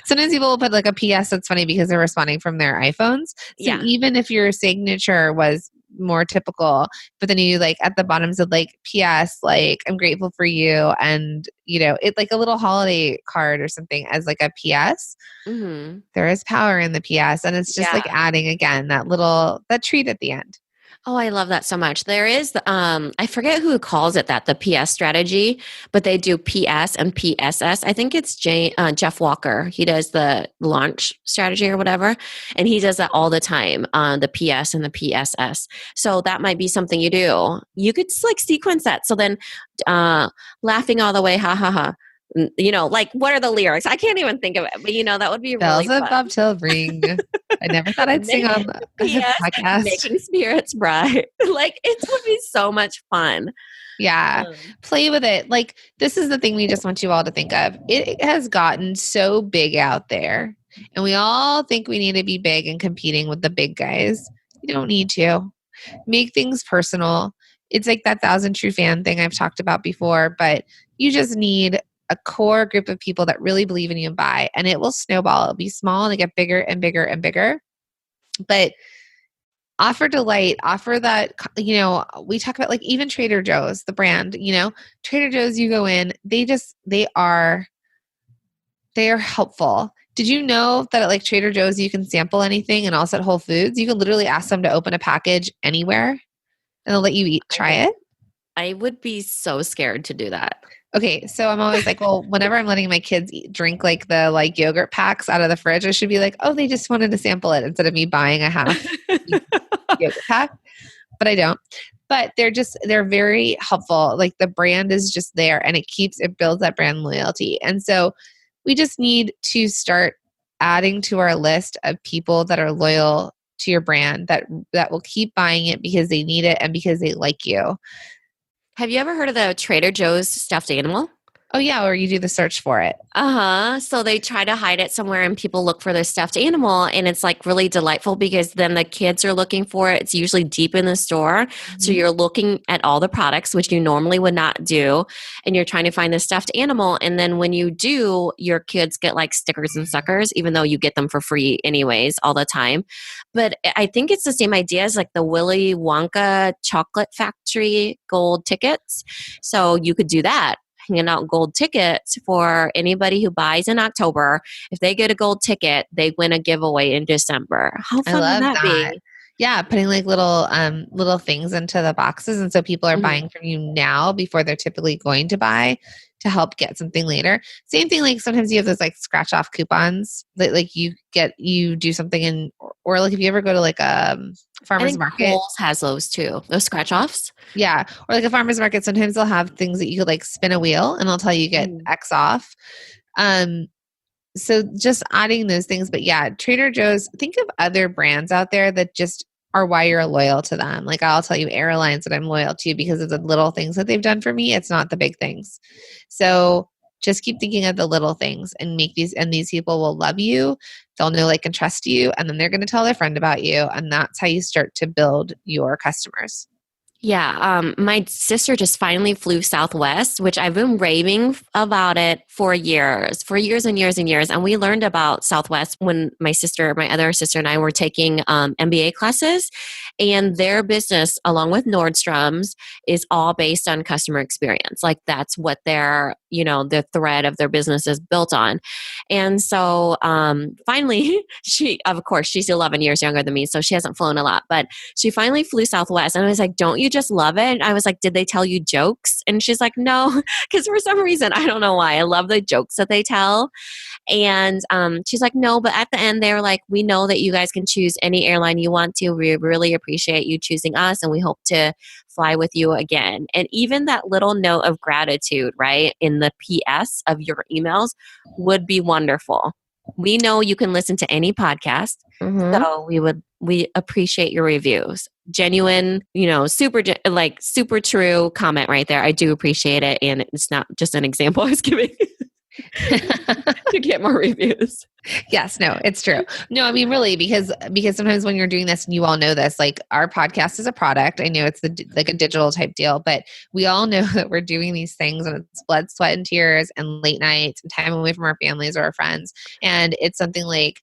sometimes people will put like a PS that's funny because they're responding from their iPhones. So even if your signature was more typical, but then you like at the bottom said like PS, like I'm grateful for you, and it like a little holiday card or something as like a PS. Mm-hmm. There is power in the PS, and it's just like adding again that treat at the end. Oh, I love that so much. There is, I forget who calls it that, the PS strategy, but they do PS and PSS. I think it's Jeff Walker. He does the launch strategy or whatever, and he does that all the time, the PS and the PSS. So that might be something you do. You could just like sequence that. So then laughing all the way, ha ha ha. Like what are the lyrics? I can't even think of it, but that would be bells really fun. Bells above till ring. I never thought I'd sing on the podcast. Making spirits bright. Like it would be so much fun. Yeah. Play with it. Like this is the thing we just want you all to think of. It has gotten so big out there, and we all think we need to be big and competing with the big guys. You don't need to. Make things personal. It's like that 1,000 true fan thing I've talked about before, but you just need a core group of people that really believe in you and buy, and it will snowball. It'll be small and it get bigger and bigger and bigger. But offer delight, offer that, we talk about like even Trader Joe's, the brand, Trader Joe's, you go in, they are helpful. Did you know that at like Trader Joe's, you can sample anything, and also at Whole Foods, you can literally ask them to open a package anywhere and they'll let you try it? I would be so scared to do that. Okay, so I'm always like, well, whenever I'm letting my kids drink like the yogurt packs out of the fridge, I should be like, oh, they just wanted to sample it instead of me buying a half yoga pack, but I don't. But they're very helpful. Like the brand is just there and it builds that brand loyalty. And so we just need to start adding to our list of people that are loyal to your brand that will keep buying it because they need it and because they like you. Have you ever heard of the Trader Joe's stuffed animal? Oh yeah, or you do the search for it. So they try to hide it somewhere and people look for the stuffed animal and it's like really delightful because then the kids are looking for it. It's usually deep in the store. So you're looking at all the products, which you normally would not do. And you're trying to find the stuffed animal. And then when you do, your kids get like stickers and suckers, even though you get them for free anyways, all the time. But I think it's the same idea as like the Willy Wonka chocolate factory gold tickets. So you could do that, hanging out gold tickets for anybody who buys in October. If they get a gold ticket, they win a giveaway in December. How fun would that be? Yeah, putting like little things into the boxes, and so people are buying from you now before they're typically going to buy to help get something later. Same thing, like sometimes you have those like scratch off coupons that like you do something in, or like if you ever go to like a farmer's market. Kohl's has those too, those scratch offs. Yeah, or like a farmer's market, sometimes they'll have things that you could like spin a wheel and they'll tell you get X off. So just adding those things. But yeah, Trader Joe's, think of other brands out there that just are why you're loyal to them. Like I'll tell you airlines that I'm loyal to because of the little things that they've done for me. It's not the big things. So just keep thinking of the little things and these people will love you. They'll know, like, and trust you. And then they're going to tell their friend about you. And that's how you start to build your customers. Yeah, my sister just finally flew Southwest, which I've been raving about it for years and years and years. And we learned about Southwest when my other sister and I were taking MBA classes. And their business, along with Nordstrom's, is all based on customer experience. Like that's what the thread of their business is built on. And so finally, she's 11 years younger than me, so she hasn't flown a lot, but she finally flew Southwest. And I was like, don't you just love it? And I was like, did they tell you jokes? And she's like, no, because for some reason, I don't know why, I love the jokes that they tell. And she's like, no, but at the end, they were like, we know that you guys can choose any airline you want to. We really appreciate you choosing us, and we hope to fly with you again. And even that little note of gratitude, right, in the PS of your emails would be wonderful. We know you can listen to any podcast, so we appreciate your reviews. Genuine, super true comment right there. I do appreciate it, and it's not just an example I was giving to get more reviews. Yes, no, it's true. No, I mean, really, because sometimes when you're doing this, and you all know this, like our podcast is a product. I know it's like a digital type deal, but we all know that we're doing these things and it's blood, sweat, and tears and late nights and time away from our families or our friends. And it's something like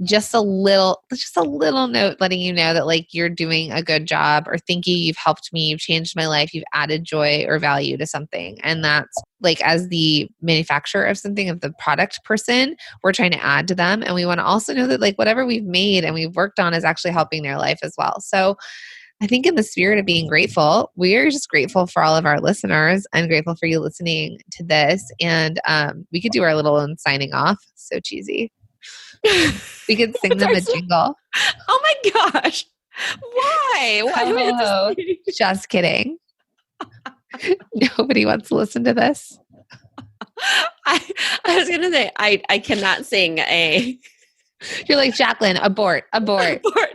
just a little note letting you know that like you're doing a good job, or thank you, you've helped me, you've changed my life, you've added joy or value to something. And that's like, as the manufacturer of something, of the product person, we're trying to add to them. And we want to also know that like whatever we've made and we've worked on is actually helping their life as well. So I think in the spirit of being grateful, we are just grateful for all of our listeners and grateful for you listening to this. And we could do our little own signing off. So cheesy. We could sing them a jingle. Oh my gosh. Why? Why do we have to sing? Just kidding. Nobody wants to listen to this. I was going to say, I cannot sing a... You're like, Jacqueline, abort.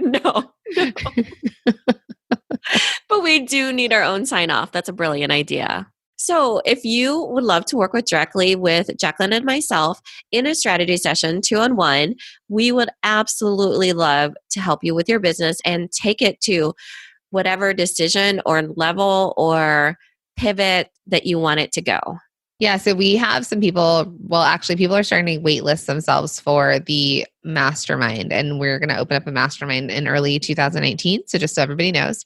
No. But we do need our own sign off. That's a brilliant idea. So if you would love to work directly with Jacqueline and myself in a strategy session 2-on-1, we would absolutely love to help you with your business and take it to whatever decision or level or pivot that you want it to go. Yeah, so we have some people, well, actually people are starting to wait list themselves for the mastermind, and we're going to open up a mastermind in early 2019. So just so everybody knows,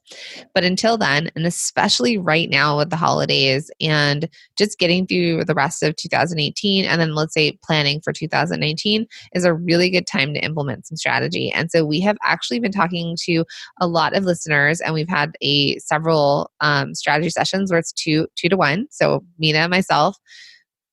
but until then, and especially right now with the holidays and just getting through the rest of 2018, and then let's say planning for 2019 is a really good time to implement some strategy. And so we have actually been talking to a lot of listeners, and we've had several strategy sessions where it's 2-to-1. So Minna and myself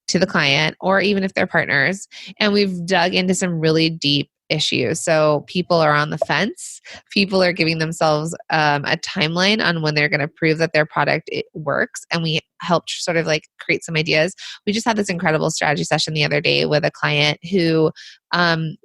to the client, or even if they're partners. And we've dug into some really deep issues. So people are on the fence. People are giving themselves a timeline on when they're going to prove that their product works. And we helped sort of like create some ideas. We just had this incredible strategy session the other day with a client who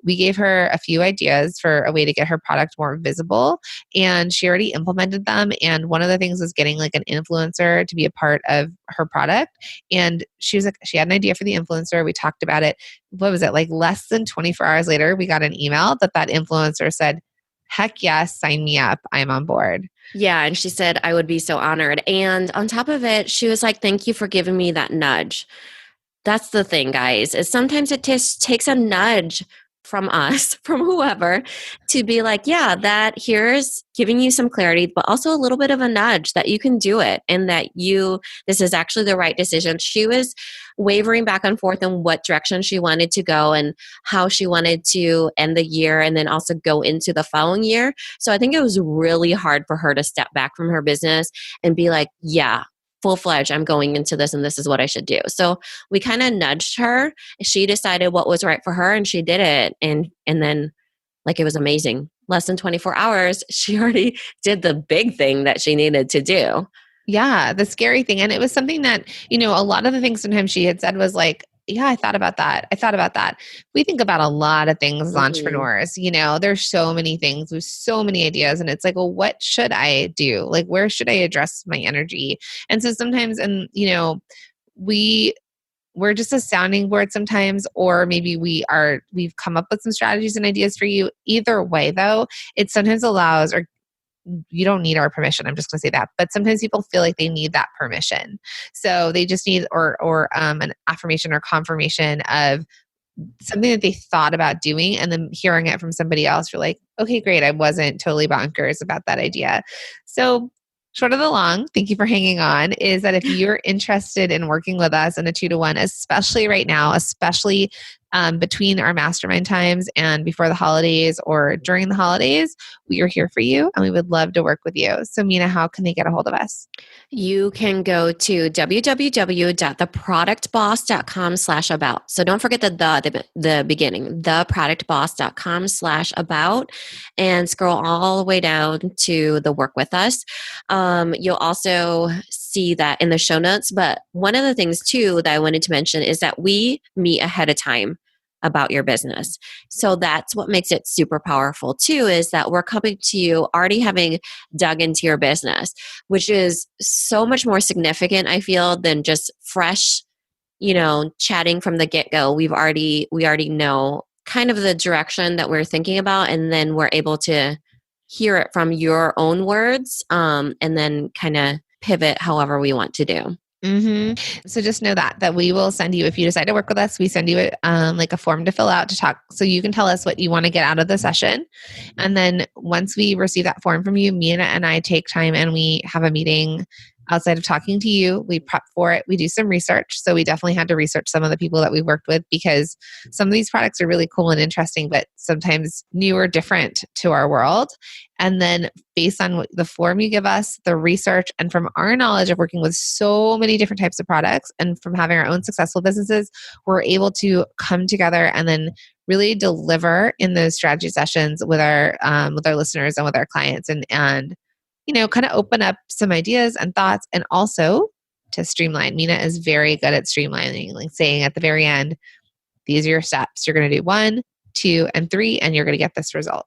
we gave her a few ideas for a way to get her product more visible, and she already implemented them. And one of the things was getting like an influencer to be a part of her product. And she was like, she had an idea for the influencer. We talked about it. What was it? Like less than 24 hours later, we got an email that influencer said, heck yes, sign me up. I'm on board. Yeah. And she said, I would be so honored. And on top of it, she was like, thank you for giving me that nudge. That's the thing, guys, is sometimes it takes a nudge from us, from whoever, to be like, yeah, that here's giving you some clarity, but also a little bit of a nudge that you can do it and that this is actually the right decision. She was wavering back and forth in what direction she wanted to go and how she wanted to end the year and then also go into the following year. So I think it was really hard for her to step back from her business and be like, yeah, full-fledged, I'm going into this and this is what I should do. So we kind of nudged her. She decided what was right for her and she did it. And then like it was amazing. Less than 24 hours, she already did the big thing that she needed to do. Yeah, the scary thing. And it was something that, a lot of the things sometimes she had said was like, yeah, I thought about that. I thought about that. We think about a lot of things as entrepreneurs. There's so many things, there's so many ideas. And it's like, well, what should I do? Like, where should I address my energy? And so sometimes, we're just a sounding board sometimes, or maybe we've come up with some strategies and ideas for you. Either way, though, it sometimes allows, or you don't need our permission. I'm just going to say that. But sometimes people feel like they need that permission. So they just need or an affirmation or confirmation of something that they thought about doing, and then hearing it from somebody else. You're like, okay, great. I wasn't totally bonkers about that idea. So short of the long, thank you for hanging on, is that if you're interested in working with us in a 2-to-1, especially right now, especially between our mastermind times and before the holidays or during the holidays, we are here for you and we would love to work with you. So Minna, how can they get a hold of us? You can go to www.theproductboss.com/about. So don't forget the beginning, theproductboss.com/about, and scroll all the way down to the work with us. You'll also see that in the show notes. But one of the things too that I wanted to mention is that we meet ahead of time about your business. So that's what makes it super powerful too, is that we're coming to you already having dug into your business, which is so much more significant, I feel, than just fresh, chatting from the get-go. We already know kind of the direction that we're thinking about, and then we're able to hear it from your own words, and then kind of pivot however we want to do. Mm-hmm. So just know that we will send you, if you decide to work with us, we send you like a form to fill out to talk. So you can tell us what you want to get out of the session. And then once we receive that form from you, Minna and I take time and we have a meeting outside of talking to you. We prep for it. We do some research. So we definitely had to research some of the people that we've worked with, because some of these products are really cool and interesting, but sometimes new or different to our world. And then based on the form you give us, the research, and from our knowledge of working with so many different types of products and from having our own successful businesses, we're able to come together and then really deliver in those strategy sessions with our listeners and with our clients, and kind of open up some ideas and thoughts, and also to streamline. Minna is very good at streamlining, like saying at the very end, these are your steps. You're going to do 1, 2, and 3, and you're going to get this result.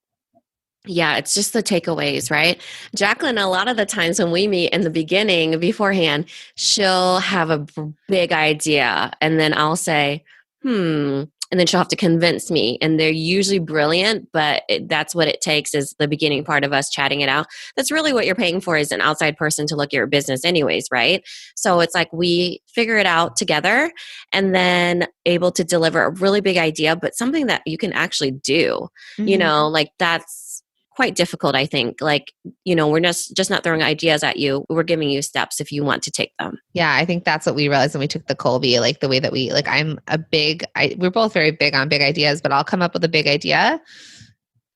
Yeah, it's just the takeaways, right? Jacqueline, a lot of the times when we meet in the beginning, beforehand, she'll have a big idea, and then I'll say, and then she'll have to convince me. And they're usually brilliant, but that's what it takes, is the beginning part of us chatting it out. That's really what you're paying for, is an outside person to look at your business anyways, right? So it's like we figure it out together and then able to deliver a really big idea, but something that you can actually do, like that's quite difficult, I think. Like, we're just not throwing ideas at you. We're giving you steps if you want to take them. Yeah, I think that's what we realized when we took the Colby, like the way that we're both very big on big ideas, but I'll come up with a big idea.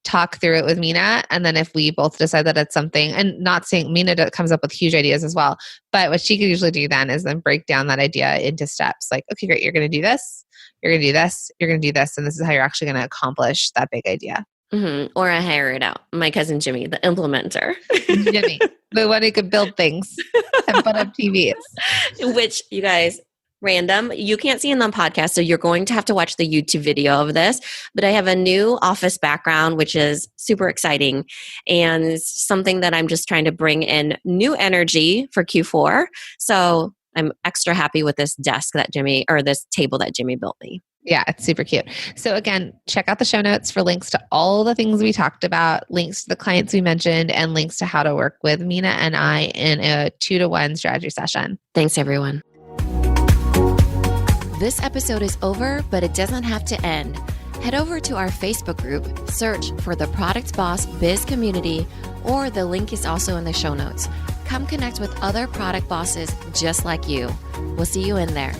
talk through it with Minna. And then if we both decide that it's something, and not saying Minna comes up with huge ideas as well, but what she could usually do then is then break down that idea into steps. Like, okay, great. You're going to do this. You're going to do this. You're going to do this. And this is how you're actually going to accomplish that big idea. Mm-hmm. Or I hire it out. My cousin Jimmy, the implementer. Jimmy, the one who could build things and put up TVs. Which, you guys, random, you can't see in the podcast, so you're going to have to watch the YouTube video of this. But I have a new office background, which is super exciting, and it's something that I'm just trying to bring in new energy for Q4. So I'm extra happy with this desk that Jimmy, or this table that Jimmy built me. Yeah, it's super cute. So again, check out the show notes for links to all the things we talked about, links to the clients we mentioned, and links to how to work with Minna and I in a 2-to-1 strategy session. Thanks, everyone. This episode is over, but it doesn't have to end. Head over to our Facebook group, search for the Product Boss Biz Community, or the link is also in the show notes. Come connect with other product bosses just like you. We'll see you in there.